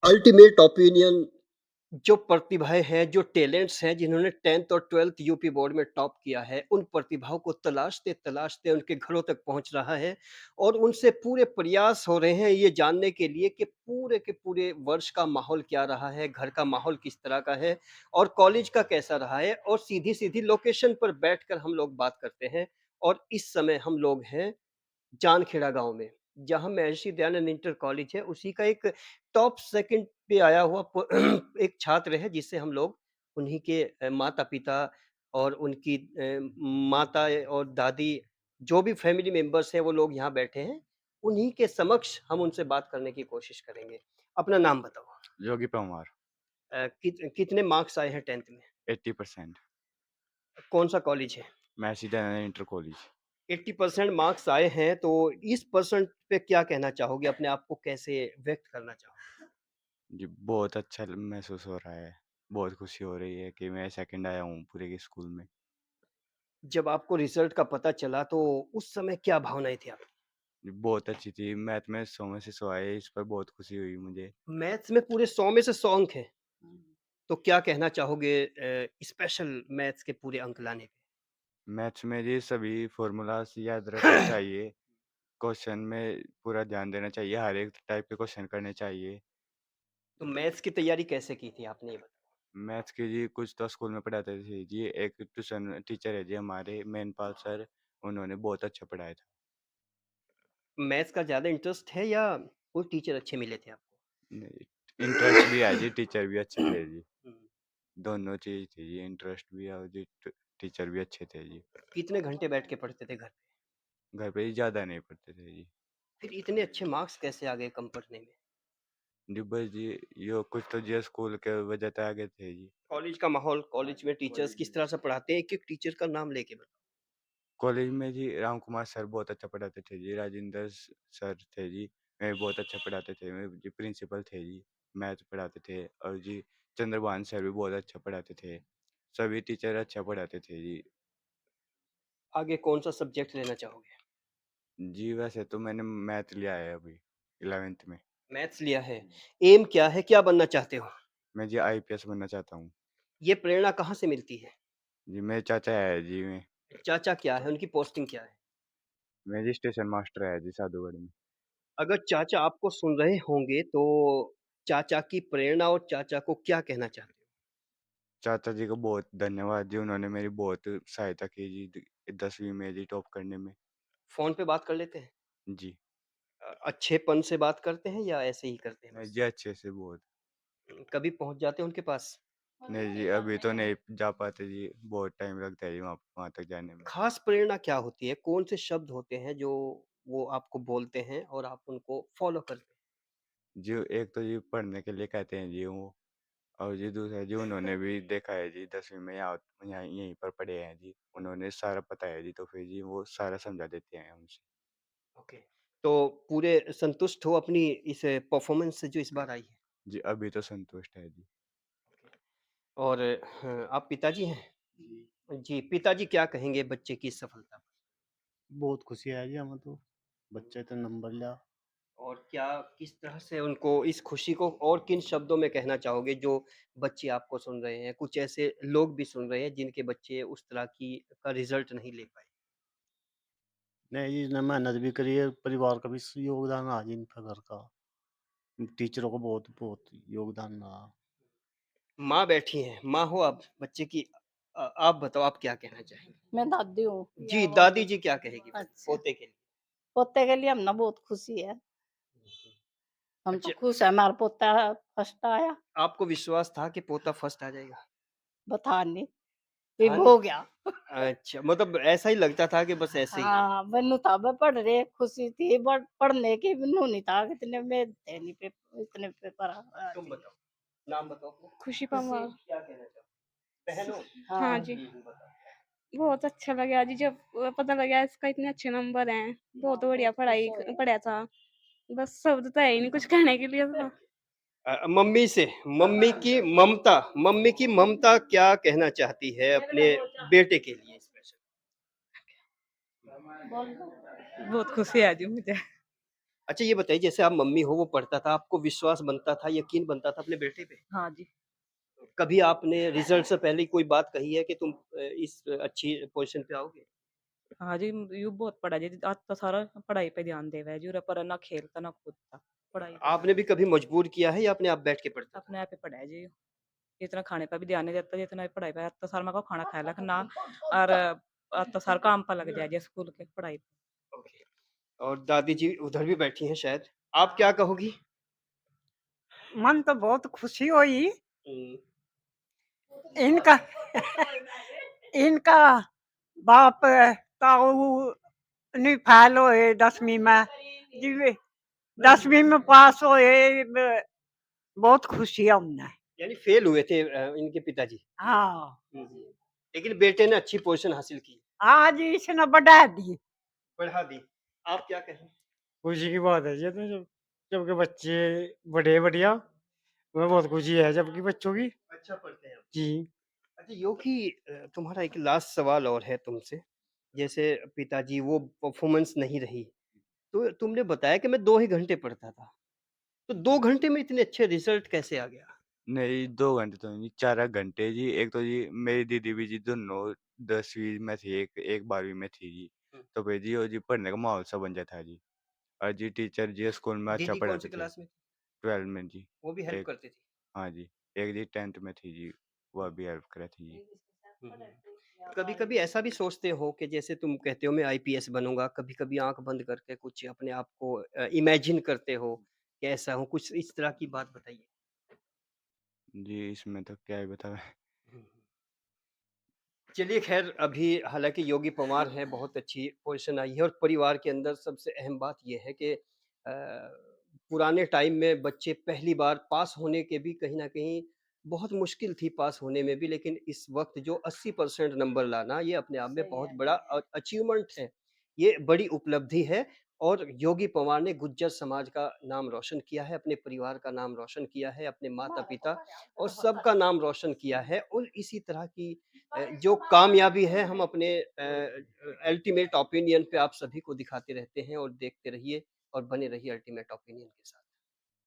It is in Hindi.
अल्टीमेट ओपिनियन जो प्रतिभाएँ हैं, जो टैलेंट्स हैं, जिन्होंने 10th और 12th यूपी बोर्ड में टॉप किया है, उन प्रतिभाओं को तलाशते-तलाशते उनके घरों तक पहुँच रहा है और उनसे पूरे प्रयास हो रहे हैं ये जानने के लिए कि पूरे के पूरे वर्ष का माहौल क्या रहा है, घर का माहौल किस तरह का है और कॉलेज का कैसा रहा है और सीधी-सीधी लोकेशन पर बैठकर हम लोग बात करते हैं और इस समय हम लोग हैं जानखेड़ा गाँव में, जहाँ महर्षि दयानंद इंटर कॉलेज है, उसी का एक टॉप सेकंड पे आया हुआ एक छात्र है जिससे हम लोग उन्हीं के माता-पिता और उनकी माता और दादी जो भी फैमिली मेंबर्स हैं वो लोग यहाँ बैठे हैं, उन्हीं के समक्ष हम उनसे बात करने की कोशिश करेंगे। अपना नाम बताओ? योगी परमार। कितने मार्क्स आए हैं 10th में? 80%। कौन-सा कॉलेज है? Maharshi Dayanand inter college. 80% marks आए हैं, तो इस परसेंट पे क्या कहना चाहोगे? अपने आप को कैसे व्यक्त करना चाहोगे? जी, बहुत अच्छा महसूस हो रहा है। बहुत खुशी हो रही है कि मैं सेकंड आया हूँ पूरे के स्कूल में। जब आपको रिज़ल्ट का पता चला, तो उस समय क्या भावनाएँ थी आपकी? जी, बहुत अच्छी थी। मैथ में 100 में से 100 आए, इस पर बहुत खुशी हुई मुझे। मैथ्स में पूरे 100 में से 100 अंक हैं, तो क्या कहना चाहोगे स्पेशल मैथ्स के पूरे अंक लाने पे? मैथ्स में जी सभी फ़ॉर्मूलाज़ याद रखने चाहिए। क्वेश्चन में पूरा ध्यान देना चाहिए, हर एक टाइप के क्वेश्चन करने चाहिए। तो मैथ्स की तैयारी कैसे की थी आपने ये बताओ? मैथ्स के जी कुछ तो स्कूल में पढ़ाते थे जी, एक ट्यूशन टीचर है जी हमारे मेनपाल सर, उन्होंने बहुत अच्छा पढ़ाया था। मैथ्स का ज़्यादा इंटरेस्ट है या कोई टीचर अच्छे मिले थे आपको? नहीं, इंटरेस्ट भी है जी, टीचर भी अच्छे थे जी। हुँ, दोनों चीज़ थी जी, इंटरेस्ट भी और जी टीचर भी अच्छे थे जी। कितने घंटे बैठ के पढ़ते थे घर पे? घर पे ही ज़्यादा नहीं पढ़ते थे जी। फिर इतने अच्छे मार्क्स कैसे आ गए कम पढ़ने में? जी बस जी, यो कुछ तो जी स्कूल के वजह से आगे थे जी। कॉलेज का माहौल, कॉलेज में टीचर्स किस तरह से पढ़ाते हैं? एक-एक टीचर का नाम लेके बताओ। कॉलेज में जी राम कुमार सर बहुत अच्छा पढ़ाते थे जी, राजेंद्र सर थे जी, बहुत अच्छा पढ़ाते थे। जी प्रिंसिपल थे जी, मैथ पढ़ाते थे और जी चंद्रभान सर भी बहुत अच्छा पढ़ाते थे। सभी टीचर अच्छा पढ़ाते थे जी। आगे कौन-सा सब्जेक्ट लेना चाहोगे? जी वैसे तो मैंने मैथ लिया है अभी 11th में। मैथ्स लिया है। एम क्या है? क्या बनना चाहते हो? मैं जी आईपीएस बनना चाहता हूँ। ये प्रेरणा कहाँ से मिलती है? जी मेरे चाचा है जी में। चाचा क्या है? उनकी पोस्टिंग क्या है? मैं जी स्टेशन मास्टर है जी साधुगढ़ में। अगर चाचा आपको सुन रहे होंगे तो चाचा की प्रेरणा और चाचा को क्या कहना चाहते हो? चाचा जी को बहुत धन्यवाद जी, उन्होंने मेरी बहुत सहायता की जी 10वीं में जी टॉप करने में। फ़ोन पे बात कर लेते हैं? जी। अच्छेपन से बात करते हैं या ऐसे ही करते हैं नहीं बस? जी अच्छे से बहुत। कभी पहुँच जाते हैं उनके पास? नहीं जी अभी तो नहीं जा पाते जी, बहुत टाइम लगता है जी वहाँ तक जाने में। खास प्रेरणा क्या होती है? कौन से शब्द होते हैं जो वो आपको बोलते हैं और आप उनको फ़ॉलो करते हैं? जी एक तो जी पढ़ने के लिए कहते हैं जी वो, और जी दूसरा जी उन्होंने भी देखा है जी 10वीं में यहाँ यहीं पर पढ़े हैं जी, उन्होंने सारा पता है जी, तो फिर जी वो सारा समझा देते हैं हमसे। ओके। तो पूरे संतुष्ट हो अपनी इस परफ़ॉर्मेंस से जो इस बार आई है? जी अभी तो संतुष्ट है जी। और आप पिताजी हैं? जी, पिताजी क्या कहेंगे बच्चे की इस सफलता पर? बहुत खुशी है जी हमें तो, बच्चे तो नंबर लिया। और क्या किस तरह से उनको इस खुशी को और किन शब्दों में कहना चाहोगे जो बच्चे आपको सुन रहे हैं? कुछ ऐसे लोग भी सुन रहे हैं जिनके बच्चे उस तरह की का रिज़ल्ट नहीं ले पाए। नहीं जी, इसने मेहनत भी करी है, परिवार का भी योगदान रहा जी इनका घर का। टीचरों का बहुत बहुत योगदान रहा। माँ बैठी हैं, माँ हो आप बच्चे की आप बताओ आप क्या कहना चाहेंगी? मैं दादी हूँ। जी, दादी जी क्या कहेगी अच्छा, पोते के लिए? पोते के लिए हम ना बहुत खुशी है। हम तो अच्छा, खुश है हमारा पोता फर्स्ट आया, आपको विश्वास था कि पोता फर्स्ट आ जाएगा? बता नहीं, था फिर नहीं? हो गया। अच्छा, मतलब ऐसा ही लगता था कि बस ऐसे ही है। हाँ, बन्नू था मैं पढ़ रहे खुशी थी बट पढ़ने की बन्नू नहीं था कितने में थे नहीं पेपर इतने पेपर तुम थी। बताओ, नाम बताओ अपना? खुशी खुशी पंवार। क्या कहना चाहो? बहन हो? हाँ हाँ, जी, बताओ। बहुत अच्छा लगा जी जब पता लगा इसका इतने अच्छे नंबर हैं। बहुत बढ़िया बहुत खुश पढ़ाई हुए। पढ़ा था। बस शब्द तो है ही नहीं कुछ कहने के लिए तो। मम्मी से मम्मी की ममता क्या कहना चाहती है अपने बेटे के लिए स्पेशल? बोल दो। बहुत खुशी है जी मुझे। अच्छा ये बताइए जैसे आप मम्मी हो वो पढ़ता था, आपको विश्वास बनता था, यकीन बनता था अपने बेटे पे? हाँ जी। कभी आपने रिज़ल्ट से पहले ही कोई बात कही है कि तुम इस अच्छी पोज़ीशन पे आओगे? हाँ जी, यूँ बहुत पढ़ा जी, आज तो सारा पढ़ाई पे ध्यान देवे है जी, उरे पर ना खेलता ना कूदता, पढ़ाई पे आपने ध्यान भी कभी मजबूर किया है या अपने आप बैठ के पढ़ता था? अपने आप ही पढ़ा है जी। इतना खाने पे भी ध्यान नहीं देता जितना ये पढ़ाई पे, अब तो सारा मेरे को खाना खाए लक ना और अब तो सारा काम पे लग जाए जी स्कूल के पढ़ाई पे। ओके। और दादी जी उधर भी बैठी हैं शायद। आप क्या कहोगी? मन तो बहुत खुशी हुई हुँ। इनका इनका बाप ताऊ नहीं फेल होए 10वीं में जी 10वीं में पास होए बहुत खुशी है उन्हें। यानी फ़ेल हुए थे इनके पिताजी। हाँ हुँ, हुँ। लेकिन बेटे ने अच्छी पोज़ीशन हासिल की, आज इसने बढ़ा दी। बढ़ा दी। आप क्या कहें? खुशी की बात है ये तो जब जबकि बच्चे बढ़े बढ़िया, हमें बहुत खुशी है जबकि बच्चों की। अच्छा पढ़ते हैं आप। जी। अच्छा योगी तुम्हारा एक लास्ट सवाल और है तुमसे। जैसे पिताजी वो परफ़ॉर्मेंस नहीं रही, तो तुमने बताया कि मैं 2 ही घंटे पढ़ता था। तो 2 घंटे में इतने अच्छे रिज़ल्ट कैसे आ गया? नहीं 2 घंटे तो नहीं 4 घंटे जी। एक तो जी मेरी दीदी भी जी दोनों 10वीं में थी, एक 12वीं में थी जी। हुँ। तो फिर जी वो जी पढ़ने का माहौल सा बन जाता है जी। और जी टीचर जी स्कूल में अच्छा दीदी कौन-सी पढ़ाते थे। क्लास में थी? 12 में जी। वो भी हेल्प एक करती थी? हाँ जी, एक जी 10th में थी जी, वह भी हेल्प करे थी जी। हुँ, हुँ। कभी-कभी ऐसा भी सोचते हो कि जैसे तुम कहते हो मैं आईपीएस बनूँगा, कभी-कभी आँख बंद करके कुछ अपने आप को इमेजिन करते हो कि ऐसा हूँ, कुछ इस तरह की बात बताइए? जी, इसमें तो क्या ही बताएँ। हुँ, हुँ। चलिए ख़ैर अभी हालाँकि योगी पवार हैं, बहुत अच्छी पोज़ीशन आई है और परिवार के अंदर सबसे अहम बात ये है कि पुराने टाइम में बच्चे पहली बार पास होने के भी कहीं न कहीं बहुत मुश्किल थी पास होने में भी, लेकिन इस वक़्त जो 80% नंबर लाना ये अपने आप में सही बहुत है बड़ा अचीवमेंट है। ये बड़ी उपलब्धि है और योगी पवार ने गुज्जर समाज का नाम रोशन किया है, अपने परिवार का नाम रोशन किया है, अपने माता-पिता और सबका नाम रोशन किया है और इसी तरह की जो कामयाबी है हम अपने अल्टीमेट ओपिनियन पे आप सभी को दिखाते रहते हैं और देखते रहिए और बने रहिए अल्टीमेट ओपिनियन के साथ।